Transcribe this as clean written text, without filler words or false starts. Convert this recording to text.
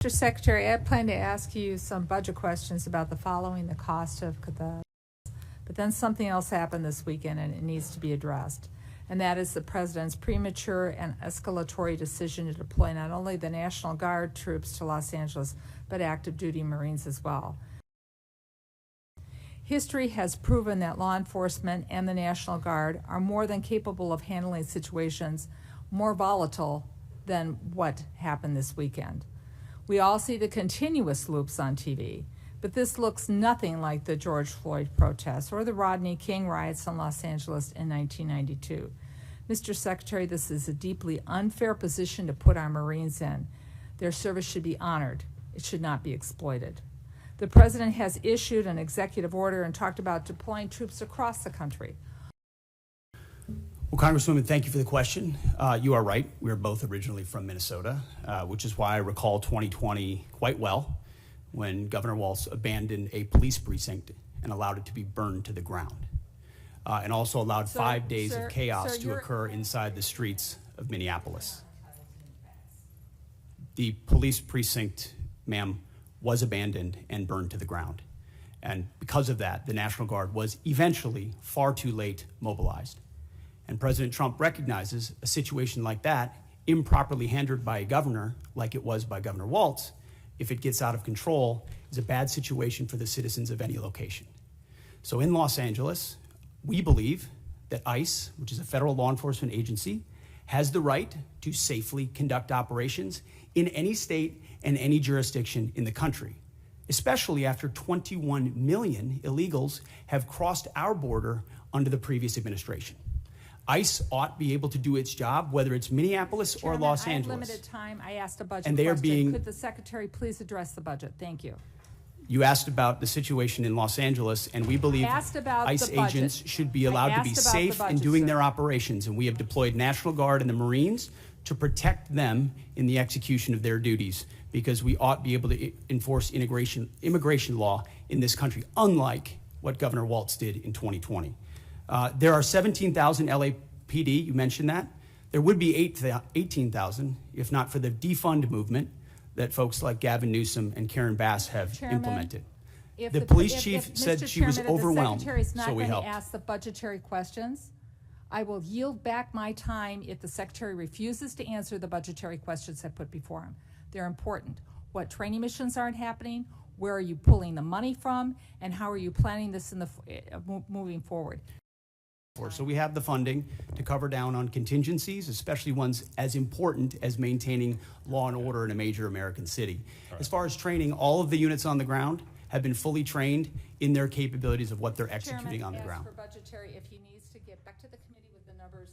Mr. Secretary, I plan to ask you some budget questions about the following, the cost of the, but then something else happened this weekend and it needs to be addressed. And that is the President's premature and escalatory decision to deploy not only the National Guard troops to Los Angeles, but active duty Marines as well. History has proven that law enforcement and the National Guard are more than capable of handling situations more volatile than what happened this weekend. We all see the continuous loops on TV, but this looks nothing like the George Floyd protests or the Rodney King riots in Los Angeles in 1992. Mr. Secretary, this is a deeply unfair position to put our Marines in. Their service should be honored. It should not be exploited. The President has issued an executive order and talked about deploying troops across the country. Well, Congresswoman, thank you for the question. You are right. We are both originally from Minnesota, which is why I recall 2020 quite well, when Governor Walz abandoned a police precinct and allowed it to be burned to the ground, and also allowed 5 days of chaos to occur inside the streets of Minneapolis. The police precinct, ma'am, was abandoned and burned to the ground. And because of that, the National Guard was eventually far too late mobilized. And President Trump recognizes a situation like that, improperly handled by a governor, like it was by Governor Walz, if it gets out of control, is a bad situation for the citizens of any location. So in Los Angeles, we believe that ICE, which is a federal law enforcement agency, has the right to safely conduct operations in any state and any jurisdiction in the country, especially after 21 million illegals have crossed our border under the previous administration. ICE ought to be able to do its job, whether it's Minneapolis or Los Angeles. I have limited time. I asked a budget and they question. Are being, Could the Secretary please address the budget? Thank you. You asked about the situation in Los Angeles, and we believe ICE agents should be allowed to be safe in doing their operations, and we have deployed National Guard and the Marines to protect them in the execution of their duties, because we ought to be able to enforce immigration law in this country, unlike what Governor Walz did in 2020. There are 17,000 LAPD, you mentioned that. There would be 18,000 if not for the defund movement that folks like Gavin Newsom and Karen Bass have implemented. The police chief said she was overwhelmed, so we helped. If the Secretary's not going to ask the budgetary questions, I will yield back my time if the Secretary refuses to answer the budgetary questions I put before him. They're important. What training missions aren't happening? Where are you pulling the money from? And how are you planning this in the moving forward? So we have the funding to cover down on contingencies, especially ones as important as maintaining law and order in a major American city. As far as training, all of the units on the ground have been fully trained in their capabilities of what they're executing on the ground. For budgetary, if he needs to get back to the committee with the numbers.